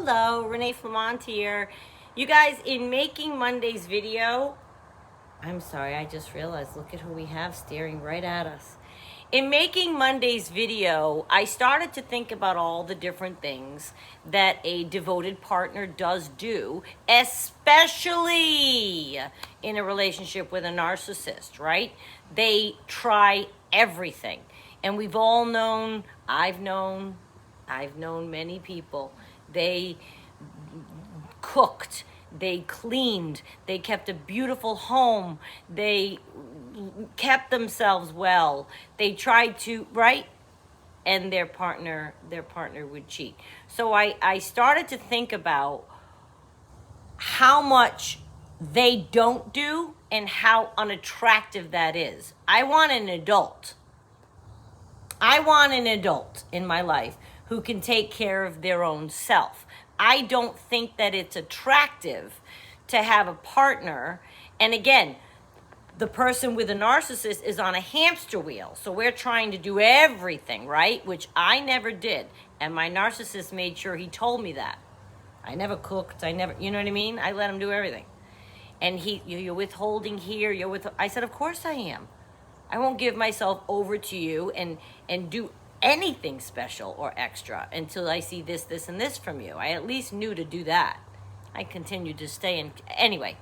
Hello, Renee Flamont here. You guys, in making Monday's video, I'm sorry, I just realized, look at who we have staring right at us. In making Monday's video, I started to think about all the different things that a devoted partner does do, especially in a relationship with a narcissist, right? They try everything. And we've all known, I've known many people. They cooked, they cleaned, they kept a beautiful home, they kept themselves well, they tried to, right? And their partner would cheat. So I started to think about how much they don't do and how unattractive that is. I want an adult in my life who can take care of their own self. I don't think that it's attractive to have a partner. And again, the person with a narcissist is on a hamster wheel. So we're trying to do everything, right? Which I never did. And my narcissist made sure he told me that. I never cooked. You know what I mean? I let him do everything. And you're withholding here. I said, of course I am. I won't give myself over to you and do anything special or extra until I see this, and this from you. I at least knew to do that. I continued to stay in. Anyway,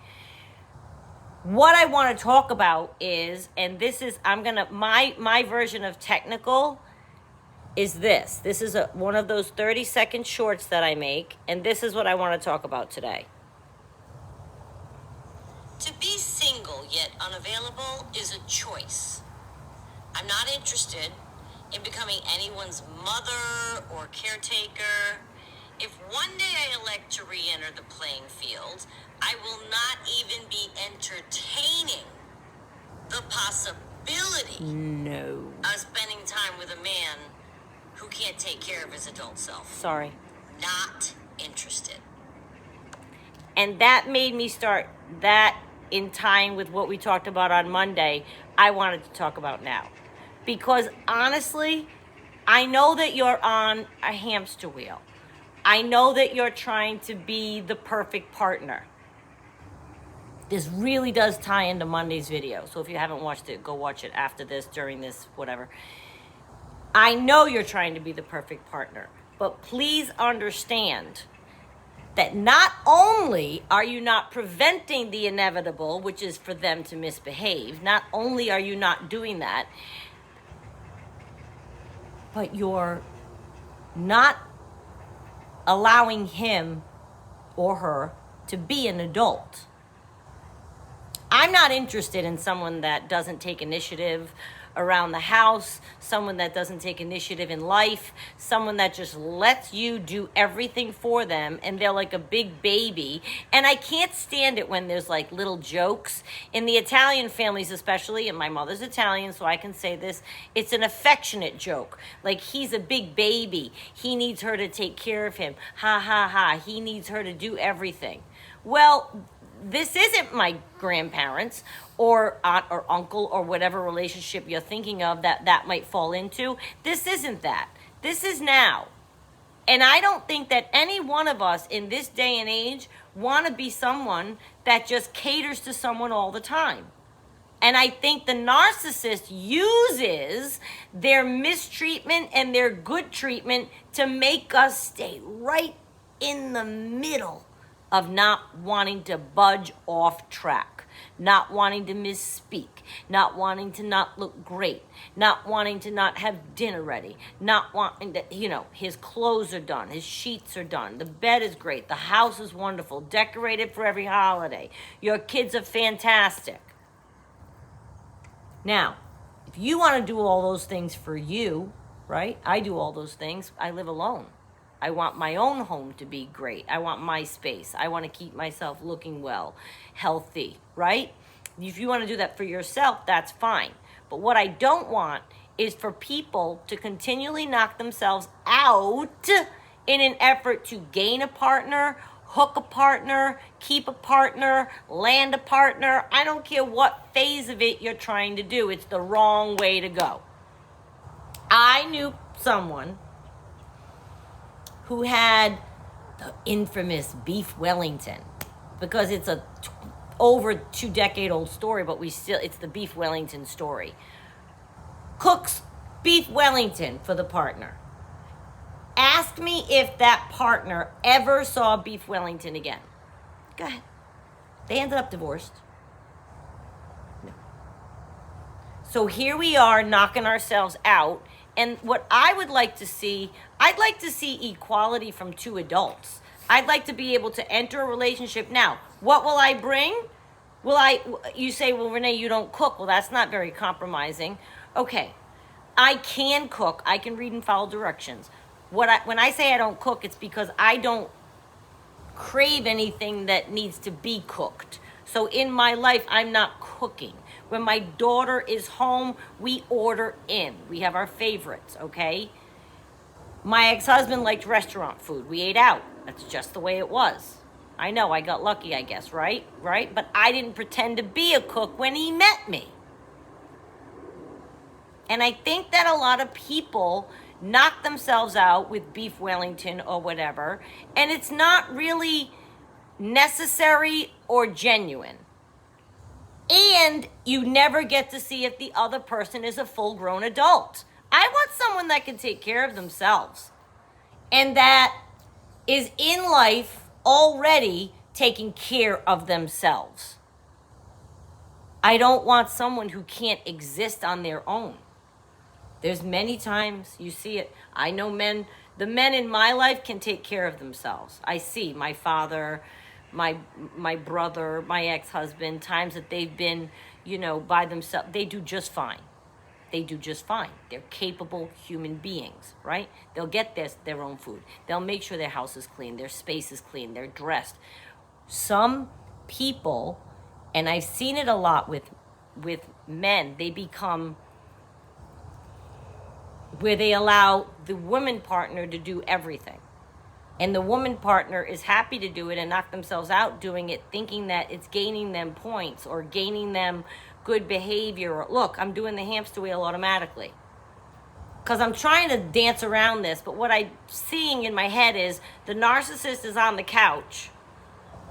what I want to talk about is, and this is, my version of technical is this. This is one of those 30-second shorts that I make, and this is what I want to talk about today. To be single yet unavailable is a choice. I'm not interested in becoming anyone's mother or caretaker. If one day I elect to re-enter the playing field, I will not even be entertaining the possibility of spending time with a man who can't take care of his adult self. Sorry. Not interested. And that made me start that in time with what we talked about on Monday. I wanted to talk about now. Because honestly, I know that you're on a hamster wheel. I know that you're trying to be the perfect partner. This really does tie into Monday's video. So if you haven't watched it, go watch it after this, during this, whatever. I know you're trying to be the perfect partner. But please understand that not only are you not preventing the inevitable, which is for them to misbehave, not only are you not doing that, but you're not allowing him or her to be an adult. I'm not interested in someone that doesn't take initiative around the house, someone that doesn't take initiative in life, someone that just lets you do everything for them and they're like a big baby. And I can't stand it when there's like little jokes. In the Italian families especially, and my mother's Italian so I can say this, it's an affectionate joke. Like, he's a big baby. He needs her to take care of him. Ha ha ha. He needs her to do everything. Well, this isn't my grandparents or aunt or uncle or whatever relationship you're thinking of that might fall into. This isn't that. This is now. And I don't think that any one of us in this day and age want to be someone that just caters to someone all the time. And I think the narcissist uses their mistreatment and their good treatment to make us stay right in the middle of not wanting to budge off track, not wanting to misspeak, not wanting to not look great, not wanting to not have dinner ready, not wanting to, his clothes are done, his sheets are done, the bed is great, the house is wonderful, decorated for every holiday, your kids are fantastic. Now, if you want to do all those things for you, right? I do all those things. I live alone. I want my own home to be great. I want my space. I want to keep myself looking well, healthy, right? If you want to do that for yourself, that's fine. But what I don't want is for people to continually knock themselves out in an effort to gain a partner, hook a partner, keep a partner, land a partner. I don't care what phase of it you're trying to do. It's the wrong way to go. I knew someone who had The infamous beef Wellington, because it's a over 2-decade-old story, but it's the beef Wellington story. Cooks beef Wellington for the partner. Ask me if that partner ever saw beef Wellington again. Go ahead. They ended up divorced. No. So here we are knocking ourselves out. And what I would like to see, I'd like to see equality from two adults. I'd like to be able to enter a relationship. Now, what will I bring? You say, well, Renee, you don't cook. Well, that's not very compromising. Okay, I can cook. I can read and follow directions. When I say I don't cook, it's because I don't crave anything that needs to be cooked. So in my life, I'm not cooking. When my daughter is home, we order in. We have our favorites, okay? My ex-husband liked restaurant food. We ate out. That's just the way it was. I know, I got lucky, I guess, right? Right? But I didn't pretend to be a cook when he met me. And I think that a lot of people knock themselves out with beef Wellington or whatever, and it's not really necessary or genuine. And you never get to see if the other person is a full-grown adult. I want someone that can take care of themselves and that is in life already taking care of themselves. I don't want someone who can't exist on their own. There's many times you see it. I know the men in my life can take care of themselves. I see my father, my brother, my ex-husband, times that they've been, by themselves. They do just fine. They're capable human beings, right? They'll get their own food. They'll make sure their house is clean, their space is clean, they're dressed. Some people, and I've seen it a lot with men, they become where they allow the woman partner to do everything. And the woman partner is happy to do it and knock themselves out doing it, thinking that it's gaining them points or gaining them good behavior. Or, look, I'm doing the hamster wheel automatically. Because I'm trying to dance around this, but what I'm seeing in my head is the narcissist is on the couch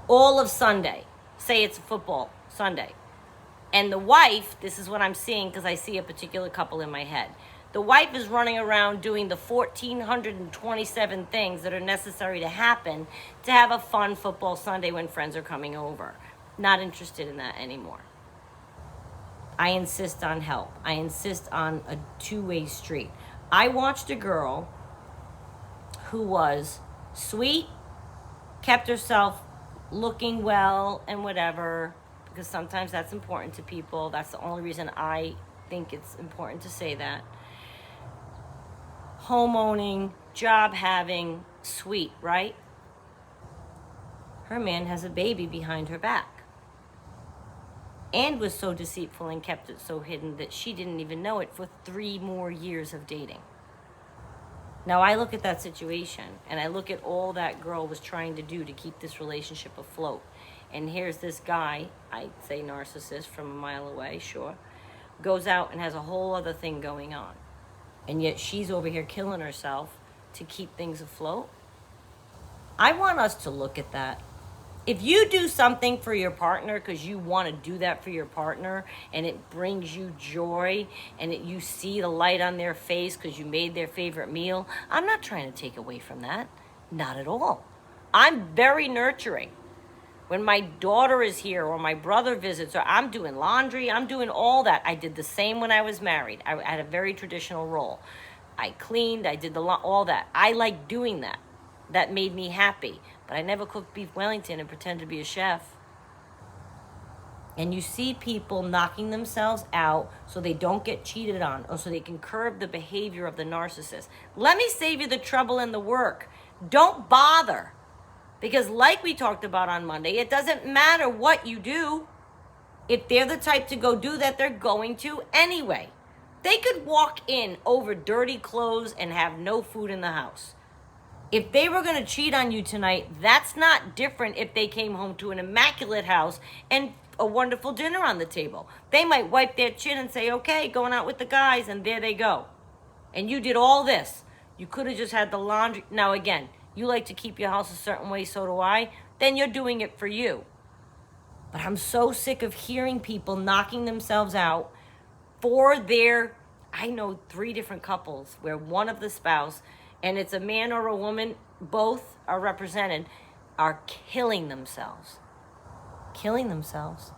all of Sunday. Say it's a football Sunday. And the wife, this is what I'm seeing because I see a particular couple in my head. The wife is running around doing the 1,427 things that are necessary to happen to have a fun football Sunday when friends are coming over. Not interested in that anymore. I insist on help. I insist on a two-way street. I watched a girl who was sweet, kept herself looking well and whatever, because sometimes that's important to people. That's the only reason I think it's important to say that. Home owning, job having, sweet, right? Her man has a baby behind her back. And was so deceitful and kept it so hidden that she didn't even know it for 3 more years of dating. Now I look at that situation and I look at all that girl was trying to do to keep this relationship afloat. And here's this guy, I'd say narcissist from a mile away, sure, goes out and has a whole other thing going on. And yet she's over here killing herself to keep things afloat. I want us to look at that. If you do something for your partner because you want to do that for your partner and it brings you joy and you see the light on their face because you made their favorite meal, I'm not trying to take away from that. Not at all. I'm very nurturing. When my daughter is here or my brother visits, or I'm doing laundry, I'm doing all that. I did the same when I was married. I had a very traditional role. I cleaned, I did all that. I like doing that. That made me happy. But I never cooked beef Wellington and pretended to be a chef. And you see people knocking themselves out so they don't get cheated on or so they can curb the behavior of the narcissist. Let me save you the trouble and the work. Don't bother. Because like we talked about on Monday, it doesn't matter what you do. If they're the type to go do that, they're going to anyway. They could walk in over dirty clothes and have no food in the house. If they were going to cheat on you tonight, that's not different if they came home to an immaculate house and a wonderful dinner on the table. They might wipe their chin and say, okay, going out with the guys, and there they go. And you did all this. You could have just had the laundry. Now again, You like to keep your house a certain way, so do I. Then you're doing it for you. But I'm so sick of hearing people knocking themselves out for their, I know 3 different couples where one of the spouse, and it's a man or a woman, both are represented, are killing themselves. Killing themselves.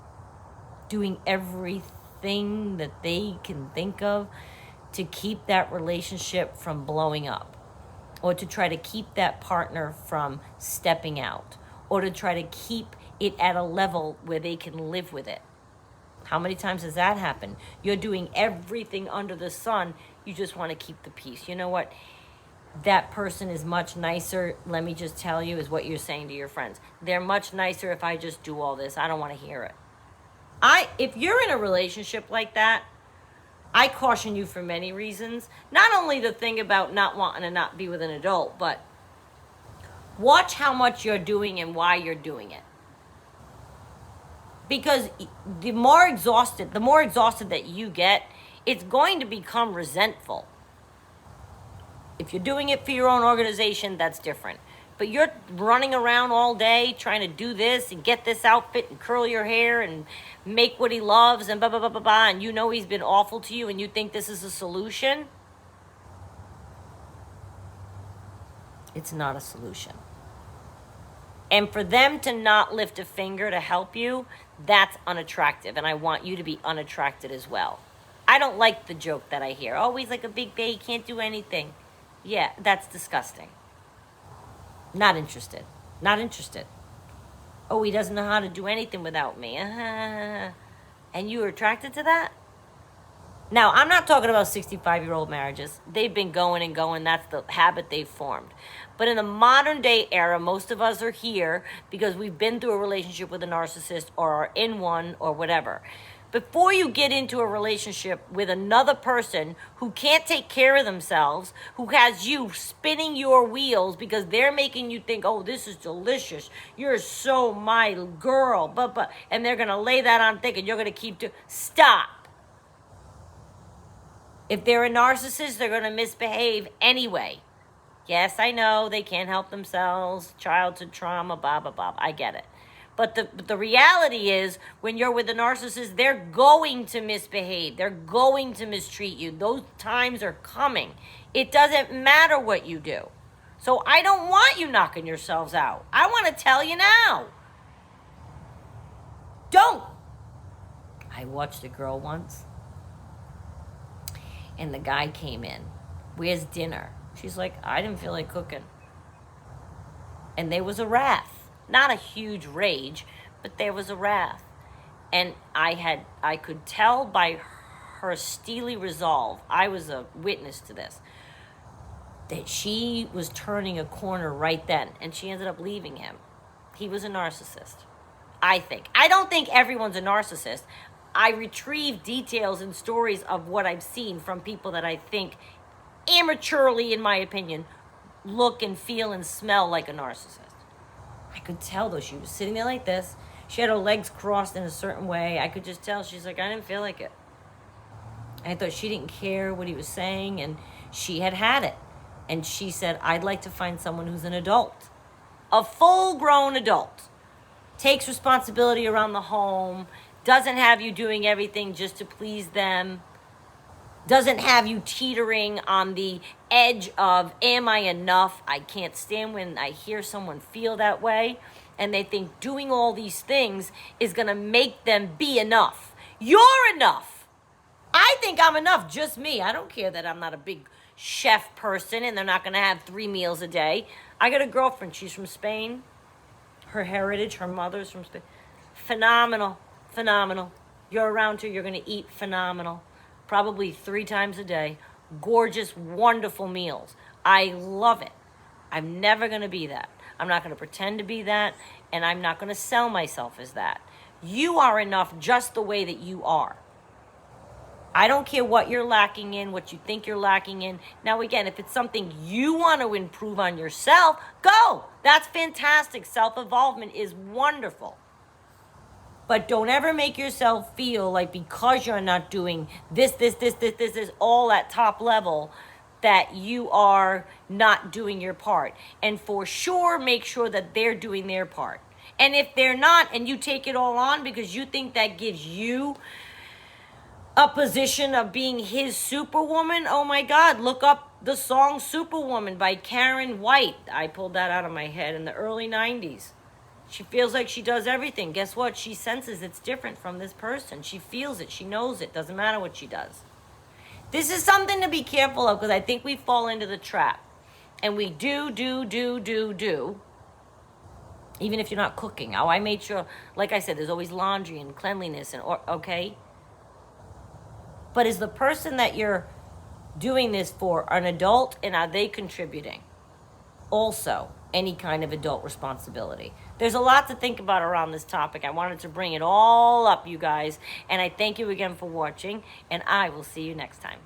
Doing everything that they can think of to keep that relationship from blowing up, or to try to keep that partner from stepping out, or to try to keep it at a level where they can live with it. How many times has that happened? You're doing everything under the sun. You just want to keep the peace. You know what? That person is much nicer, let me just tell you, is what you're saying to your friends. They're much nicer if I just do all this. I don't want to hear it. If you're in a relationship like that, I caution you for many reasons. Not only the thing about not wanting to not be with an adult, but watch how much you're doing and why you're doing it. Because the more exhausted that you get, it's going to become resentful. If you're doing it for your own organization, that's different. But you're running around all day trying to do this and get this outfit and curl your hair and make what he loves and blah, blah, blah, blah, blah, and you know he's been awful to you and you think this is a solution. It's not a solution. And for them to not lift a finger to help you, that's unattractive. And I want you to be unattracted as well. I don't like the joke that I hear. Oh, he's like a big baby, can't do anything. Yeah, that's disgusting. Not interested. Not interested. Oh, he doesn't know how to do anything without me. And you are attracted to that? Now, I'm not talking about 65-year-old marriages. They've been going and going. That's the habit they've formed. But in the modern day era, most of us are here because we've been through a relationship with a narcissist or are in one or whatever. Before you get into a relationship with another person who can't take care of themselves, who has you spinning your wheels because they're making you think, oh, this is delicious. You're so my girl. And they're going to lay that on thick and you're going to keep doing. Stop. If they're a narcissist, they're going to misbehave anyway. Yes, I know they can't help themselves, childhood trauma, blah, blah, blah. I get it. But the reality is, when you're with a narcissist, they're going to misbehave. They're going to mistreat you. Those times are coming. It doesn't matter what you do. So I don't want you knocking yourselves out. I want to tell you now. Don't. I watched a girl once. And the guy came in. Where's dinner? She's like, I didn't feel like cooking. And there was a wrath. Not a huge rage, but there was a wrath. And I could tell by her steely resolve, I was a witness to this, that she was turning a corner right then. And she ended up leaving him. He was a narcissist, I think. I don't think everyone's a narcissist. I retrieve details and stories of what I've seen from people that I think, immaturely, in my opinion, look and feel and smell like a narcissist. I could tell, though. She was sitting there like this. She had her legs crossed in a certain way. I could just tell. She's like, I didn't feel like it. I thought she didn't care what he was saying, and she had it. And she said, I'd like to find someone who's an adult. A full-grown adult. Takes responsibility around the home. Doesn't have you doing everything just to please them. Doesn't have you teetering on the edge of, am I enough? I can't stand when I hear someone feel that way. And they think doing all these things is going to make them be enough. You're enough. I think I'm enough, just me. I don't care that I'm not a big chef person and they're not going to have 3 meals a day. I got a girlfriend. She's from Spain. Her heritage, her mother's from Spain. Phenomenal. Phenomenal. You're around her, you're going to eat phenomenal. Probably 3 times a day. Gorgeous, wonderful meals. I love it. I'm never going to be that. I'm not going to pretend to be that, and I'm not going to sell myself as that. You are enough just the way that you are. I don't care what you're lacking in, what you think you're lacking in. Now, again, if it's something you want to improve on yourself, go. That's fantastic. Self-involvement is wonderful. But don't ever make yourself feel like because you're not doing this, all at top level, that you are not doing your part. And for sure, make sure that they're doing their part. And if they're not, and you take it all on because you think that gives you a position of being his superwoman, oh my God, look up the song Superwoman by Karen White. I pulled that out of my head in the early 90s. She feels like she does everything. Guess what? She senses it's different from this person. She feels it. She knows it. Doesn't matter what she does. This is something to be careful of because I think we fall into the trap. And we do. Even if you're not cooking. Oh, I made sure, like I said, there's always laundry and cleanliness and okay? But is the person that you're doing this for an adult, and are they contributing? Also, any kind of adult responsibility. There's a lot to think about around this topic. I wanted to bring it all up, you guys. And I thank you again for watching. And I will see you next time.